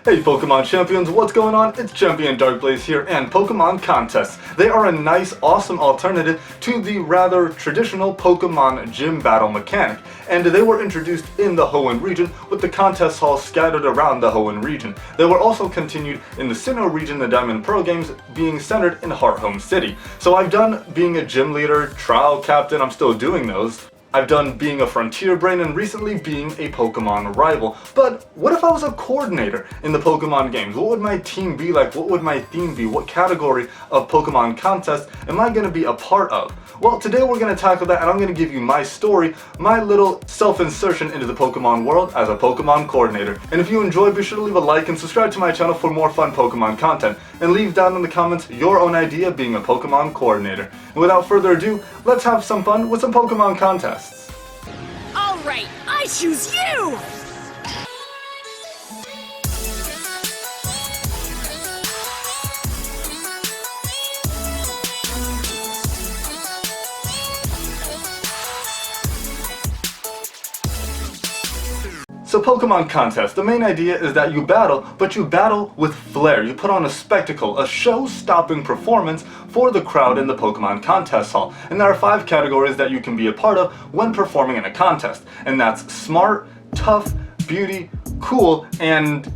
Hey Pokemon Champions, what's going on? It's Champion DarkBlaze here, and Pokemon contests. They are a nice, awesome alternative to the rather traditional Pokemon gym battle mechanic, and they were introduced in the Hoenn region with the contest halls scattered around the Hoenn region. They were also continued in the Sinnoh region, the Diamond Pearl games being centered in Hearthome City. So I've done being a gym leader, trial captain, I'm still doing those. I've done being a frontier brain and recently being a Pokemon rival. But what if I was a coordinator in the Pokemon games? What would my team be like? What would my theme be? What category of Pokemon contest am I going to be a part of? Well, today we're going to tackle that, and I'm going to give you my story, my little self-insertion into the Pokemon world as a Pokemon coordinator. And if you enjoy, be sure to leave a like and subscribe to my channel for more fun Pokemon content. And leave down in the comments your own idea of being a Pokemon coordinator. And without further ado, let's have some fun with some Pokemon contests. Alright, I choose you! So Pokemon contest, the main idea is that you battle, but you battle with flair. You put on a spectacle, a show-stopping performance for the crowd in the Pokemon contest hall. And there are 5 categories that you can be a part of when performing in a contest. And that's smart, tough, beauty, cool, and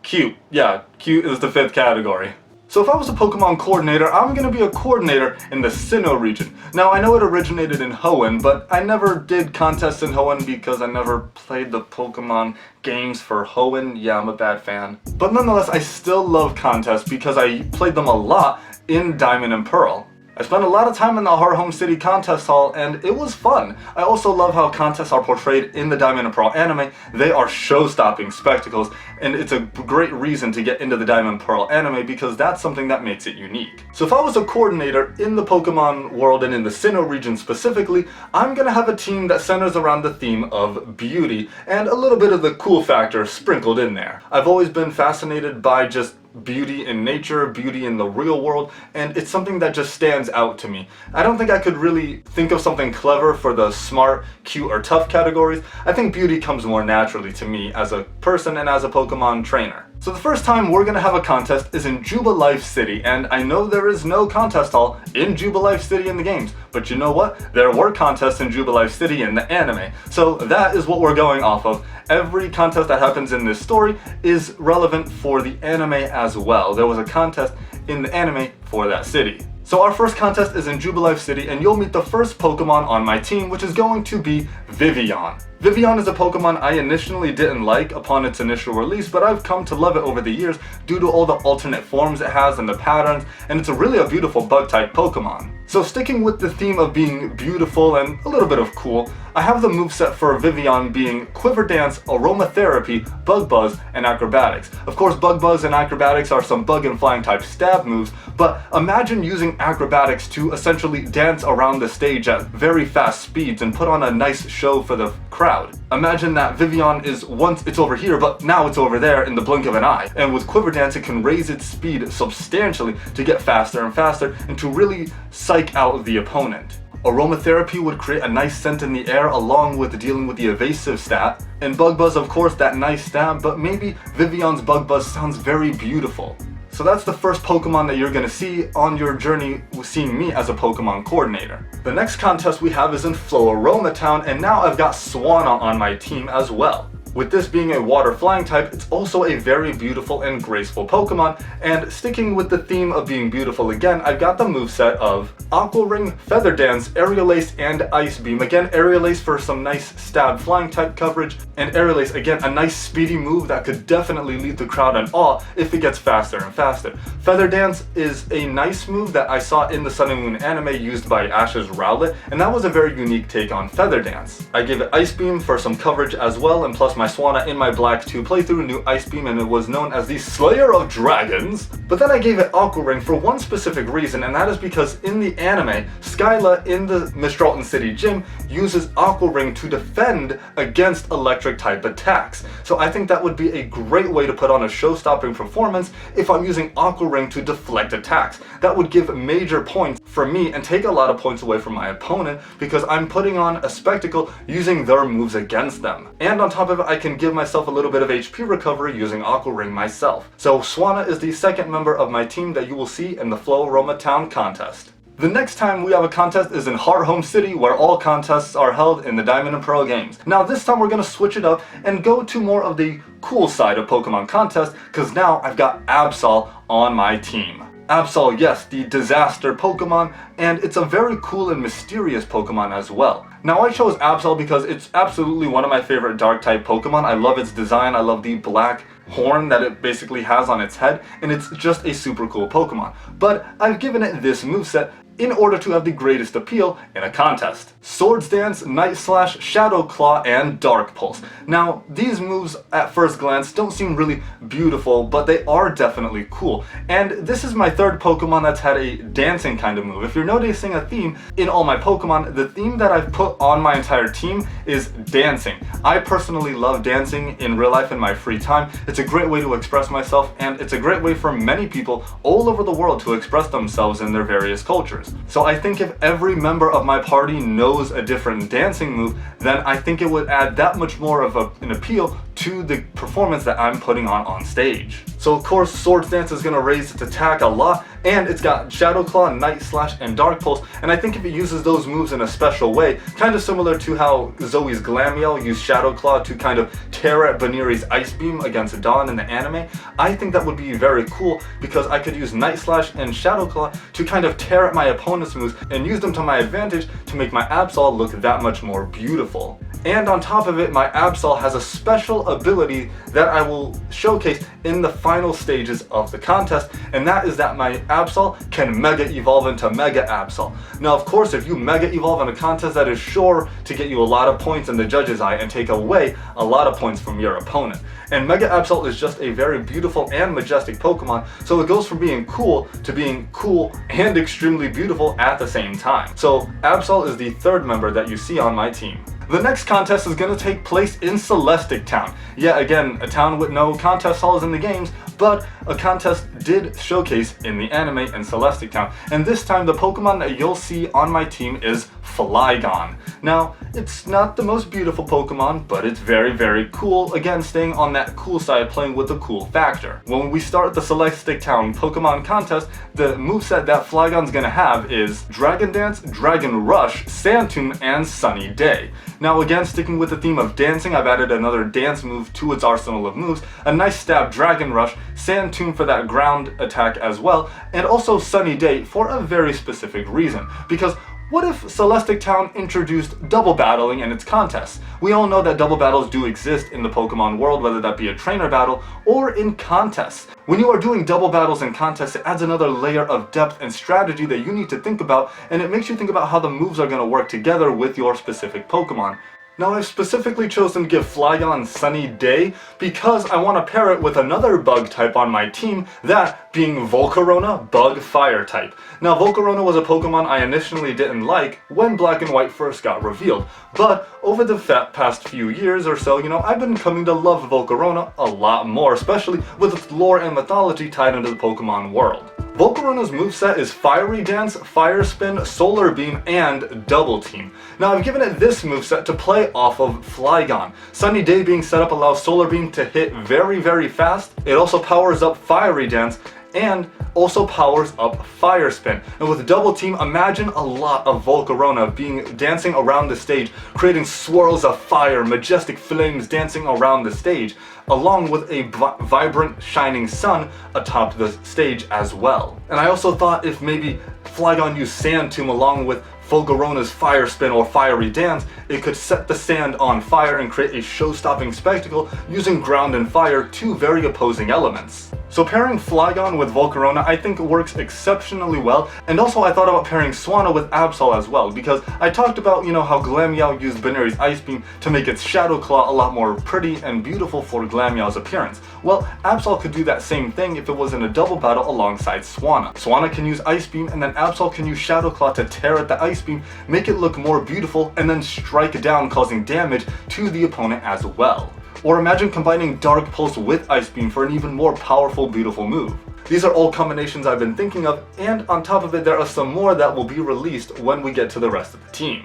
cute. Yeah, cute is the 5th category. So if I was a Pokemon coordinator, I'm going to be a coordinator in the Sinnoh region. Now I know it originated in Hoenn, but I never did contests in Hoenn because I never played the Pokemon games for Hoenn. Yeah, I'm a bad fan. But nonetheless, I still love contests because I played them a lot in Diamond and Pearl. I spent a lot of time in the Hearthome City contest hall, and it was fun. I also love how contests are portrayed in the Diamond and Pearl anime. They are show-stopping spectacles, and it's a great reason to get into the Diamond and Pearl anime because that's something that makes it unique. So if I was a coordinator in the Pokemon world and in the Sinnoh region specifically, I'm gonna have a team that centers around the theme of beauty and a little bit of the cool factor sprinkled in there. I've always been fascinated by just beauty in nature, beauty in the real world, and it's something that just stands out to me. I don't think I could really think of something clever for the smart, cute, or tough categories. I think beauty comes more naturally to me as a person and as a Pokemon trainer. So the first time we're gonna have a contest is in Jubilife City, and I know there is no contest hall in Jubilife City in the games, but you know what? There were contests in Jubilife City in the anime, so that is what we're going off of. Every contest that happens in this story is relevant for the anime as well. There was a contest in the anime for that city. So our first contest is in Jubilife City, and you'll meet the first Pokemon on my team, which is going to be Vivillon. Vivillon is a Pokemon I initially didn't like upon its initial release, but I've come to love it over the years due to all the alternate forms it has and the patterns, and it's really a beautiful bug-type Pokemon. So sticking with the theme of being beautiful and a little bit of cool, I have the moveset for Vivillon being Quiver Dance, Aromatherapy, Bug Buzz, and Acrobatics. Of course, Bug Buzz and Acrobatics are some bug and flying type stab moves, but imagine using Acrobatics to essentially dance around the stage at very fast speeds and put on a nice show for the crowd. Imagine that Vivillon is once it's over here, but now it's over there in the blink of an eye. And with Quiver Dance, it can raise its speed substantially to get faster and faster and to really psych out the opponent. Aromatherapy would create a nice scent in the air along with dealing with the evasive stat. And Bug Buzz, of course, that nice stab, but maybe Vivillon's Bug Buzz sounds very beautiful. So that's the first Pokemon that you're going to see on your journey with seeing me as a Pokemon coordinator. The next contest we have is in Floaroma Town, and now I've got Swanna on my team as well. With this being a water flying type, it's also a very beautiful and graceful Pokemon, and sticking with the theme of being beautiful again, I've got the moveset of Aqua Ring, Feather Dance, Aerial Ace, and Ice Beam. Again, Aerial Ace for some nice stab flying type coverage, and Aerial Ace, again, a nice speedy move that could definitely leave the crowd in awe if it gets faster and faster. Feather Dance is a nice move that I saw in the Sun and Moon anime used by Ash's Rowlet, and that was a very unique take on Feather Dance. I gave it Ice Beam for some coverage as well, and plus my Swanna in my Black 2 playthrough knew Ice Beam, and it was known as the Slayer of Dragons. But then I gave it Aqua Ring for one specific reason, and that is because in the anime, Skyla in the Mistralton City gym uses Aqua Ring to defend against electric type attacks. So I think that would be a great way to put on a show-stopping performance if I'm using Aqua Ring to deflect attacks. That would give major points for me and take a lot of points away from my opponent because I'm putting on a spectacle using their moves against them. And on top of it, I I can give myself a little bit of HP recovery using Aqua Ring myself. So Swanna is the second member of my team that you will see in the Floaroma Town contest. The next time we have a contest is in Hearthome City, where all contests are held in the Diamond and Pearl games. Now this time we're going to switch it up and go to more of the cool side of Pokemon contests, because now I've got Absol on my team. Absol, yes, the disaster Pokemon, and it's a very cool and mysterious Pokemon as well. Now I chose Absol because it's absolutely one of my favorite dark type Pokemon. I love its design, I love the black horn that it basically has on its head, and it's just a super cool Pokemon. But I've given it this moveset in order to have the greatest appeal in a contest. Swords Dance, Night Slash, Shadow Claw, and Dark Pulse. Now, these moves at first glance don't seem really beautiful, but they are definitely cool. And this is my third Pokemon that's had a dancing kind of move. If you're noticing a theme in all my Pokemon, the theme that I've put on my entire team is dancing. I personally love dancing in real life in my free time. It's a great way to express myself, and it's a great way for many people all over the world to express themselves in their various cultures. So I think if every member of my party knows a different dancing move, then I think it would add that much more of an appeal to the performance that I'm putting on stage. So of course Swords Dance is going to raise its attack a lot, and it's got Shadow Claw, Night Slash, and Dark Pulse, and I think if it uses those moves in a special way, kind of similar to how Zoe's Glameow used Shadow Claw to kind of tear at Baneri's Ice Beam against Dawn in the anime, I think that would be very cool, because I could use Night Slash and Shadow Claw to kind of tear at my opponent's moves and use them to my advantage to make my Absol look that much more beautiful. And on top of it, my Absol has a special ability that I will showcase in the final stages of the contest, and that is that my Absol can Mega Evolve into Mega Absol. Now of course, if you Mega Evolve in a contest, that is sure to get you a lot of points in the judge's eye and take away a lot of points from your opponent. And Mega Absol is just a very beautiful and majestic Pokemon, so it goes from being cool to being cool and extremely beautiful at the same time. So Absol is the third member that you see on my team. The next contest is going to take place in Celestic Town. Yeah, again, a town with no contest halls in the games, but a contest did showcase in the anime in Celestic Town. And this time the Pokemon that you'll see on my team is Flygon. Now, it's not the most beautiful Pokemon, but it's very, very cool. Again, staying on that cool side, playing with the cool factor. When we start the Celestic Town Pokemon contest, the moveset that Flygon's gonna have is Dragon Dance, Dragon Rush, Sand Tomb, and Sunny Day. Now again, sticking with the theme of dancing, I've added another dance move to its arsenal of moves. A nice stab Dragon Rush, Sand Tomb for that ground attack as well, and also Sunny Day for a very specific reason. Because what if Celestic Town introduced double battling in its contests? We all know that double battles do exist in the Pokemon world, whether that be a trainer battle or in contests. When you are doing double battles in contests, it adds another layer of depth and strategy that you need to think about, and it makes you think about how the moves are going to work together with your specific Pokemon. Now I've specifically chosen to give Flygon Sunny Day because I want to pair it with another bug type on my team, that being Volcarona, Bug Fire type. Now Volcarona was a Pokemon I initially didn't like when Black and White first got revealed, but over the past few years or so, I've been coming to love Volcarona a lot more, especially with its lore and mythology tied into the Pokemon world. Volcarona's moveset is Fiery Dance, Fire Spin, Solar Beam, and Double Team. Now I've given it this moveset to play off of Flygon. Sunny Day being set up allows Solar Beam to hit very, very fast. It also powers up Fiery Dance and also powers up Fire Spin. And with Double Team, imagine a lot of Volcarona dancing around the stage, creating swirls of fire, majestic flames dancing around the stage, along with a vibrant shining sun atop the stage as well. And I also thought if maybe Flygon used Sand Tomb along with Volcarona's Fire Spin or Fiery Dance, it could set the sand on fire and create a show-stopping spectacle using ground and fire, two very opposing elements. So pairing Flygon with Volcarona I think works exceptionally well, and also I thought about pairing Swanna with Absol as well, because I talked about, how Glameow used Baneri's Ice Beam to make its Shadow Claw a lot more pretty and beautiful for Glameow's appearance. Well, Absol could do that same thing if it was in a double battle alongside Swanna. Swanna can use Ice Beam, and then Absol can use Shadow Claw to tear at the Ice Beam, make it look more beautiful, and then strike down, causing damage to the opponent as well. Or imagine combining Dark Pulse with Ice Beam for an even more powerful, beautiful move. These are all combinations I've been thinking of, and on top of it there are some more that will be released when we get to the rest of the team.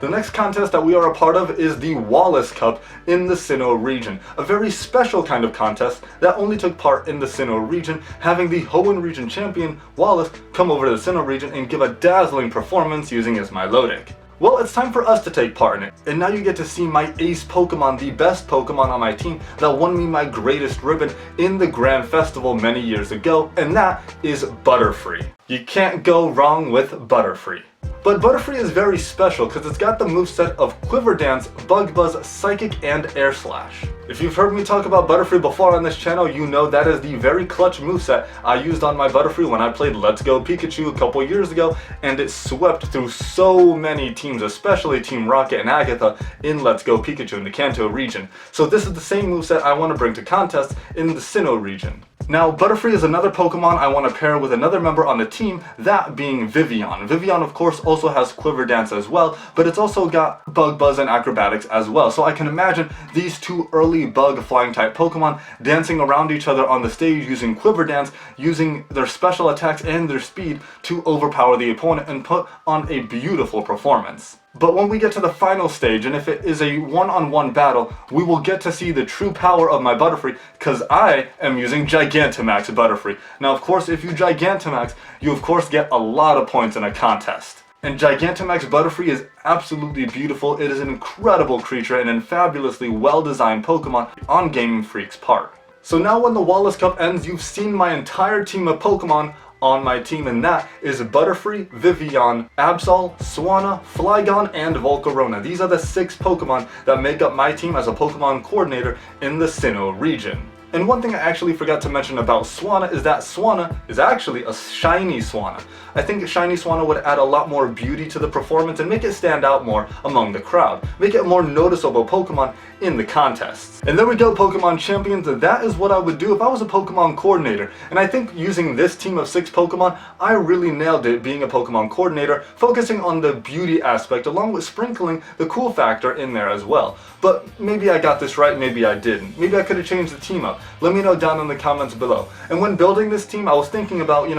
The next contest that we are a part of is the Wallace Cup in the Sinnoh region, a very special kind of contest that only took part in the Sinnoh region, having the Hoenn region champion, Wallace, come over to the Sinnoh region and give a dazzling performance using his Milotic. Well, it's time for us to take part in it, and now you get to see my ace Pokemon, the best Pokemon on my team that won me my greatest ribbon in the Grand Festival many years ago, and that is Butterfree. You can't go wrong with Butterfree. But Butterfree is very special because it's got the moveset of Quiver Dance, Bug Buzz, Psychic, and Air Slash. If you've heard me talk about Butterfree before on this channel, you know that is the very clutch moveset I used on my Butterfree when I played Let's Go Pikachu a couple years ago, and it swept through so many teams, especially Team Rocket and Agatha in Let's Go Pikachu in the Kanto region. So this is the same moveset I want to bring to contests in the Sinnoh region. Now, Butterfree is another Pokemon I want to pair with another member on the team, that being Vivillon. Vivillon, of course, also has Quiver Dance as well, but it's also got Bug Buzz and Acrobatics as well. So I can imagine these two early Bug Flying-type Pokemon dancing around each other on the stage using Quiver Dance, using their special attacks and their speed to overpower the opponent and put on a beautiful performance. But when we get to the final stage, and if it is a one-on-one battle, we will get to see the true power of my Butterfree, because I am using Gigantamax Butterfree. Now, of course, if you Gigantamax, you of course get a lot of points in a contest. And Gigantamax Butterfree is absolutely beautiful. It is an incredible creature and a fabulously well-designed Pokemon on Gaming Freak's part. So now when the Wallace Cup ends, you've seen my entire team of Pokemon on my team, and that is Butterfree, Vivillon, Absol, Swanna, Flygon, and Volcarona. These are the 6 Pokemon that make up my team as a Pokemon coordinator in the Sinnoh region. And one thing I actually forgot to mention about Swanna is that Swanna is actually a shiny Swanna. I think shiny Swanna would add a lot more beauty to the performance and make it stand out more among the crowd. Make it a more noticeable Pokemon in the contests. And there we go, Pokemon champions. That is what I would do if I was a Pokemon coordinator. And I think using this team of 6 Pokemon, I really nailed it being a Pokemon coordinator, focusing on the beauty aspect along with sprinkling the cool factor in there as well. But maybe I got this right, maybe I didn't. Maybe I could have changed the team up. Let me know down in the comments below. And when building this team, I was thinking about,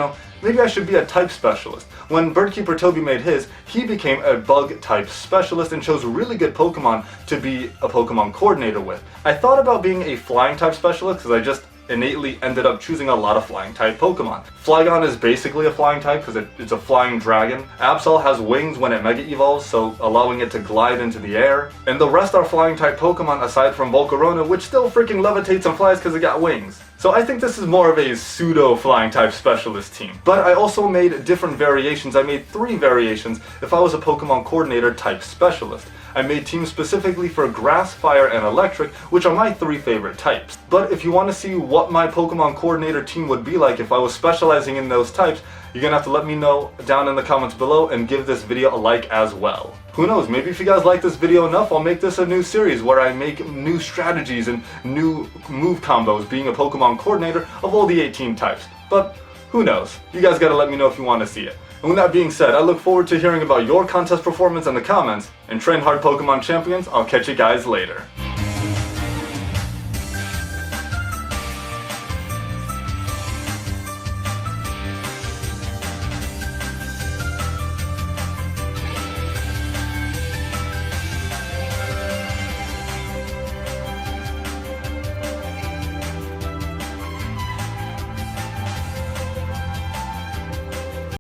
maybe I should be a type specialist. When Birdkeeper Toby made his, he became a bug type specialist and chose really good Pokemon to be a Pokemon coordinator with. I thought about being a flying type specialist because I just innately ended up choosing a lot of flying type Pokemon. Flygon is basically a flying type because it's a flying dragon. Absol has wings when it Mega Evolves, so allowing it to glide into the air. And the rest are flying type Pokemon aside from Volcarona, which still freaking levitates and flies because it got wings. So I think this is more of a pseudo flying type specialist team. But I also made different variations. I made 3 variations if I was a Pokemon coordinator type specialist. I made teams specifically for Grass, Fire, and Electric, which are my 3 favorite types. But if you want to see what my Pokemon coordinator team would be like if I was specializing in those types, you're gonna have to let me know down in the comments below and give this video a like as well. Who knows, maybe if you guys like this video enough, I'll make this a new series where I make new strategies and new move combos being a Pokemon coordinator of all the 18 types. But who knows? You guys gotta let me know if you want to see it. And with that being said, I look forward to hearing about your contest performance in the comments, and train hard Pokemon champions, I'll catch you guys later.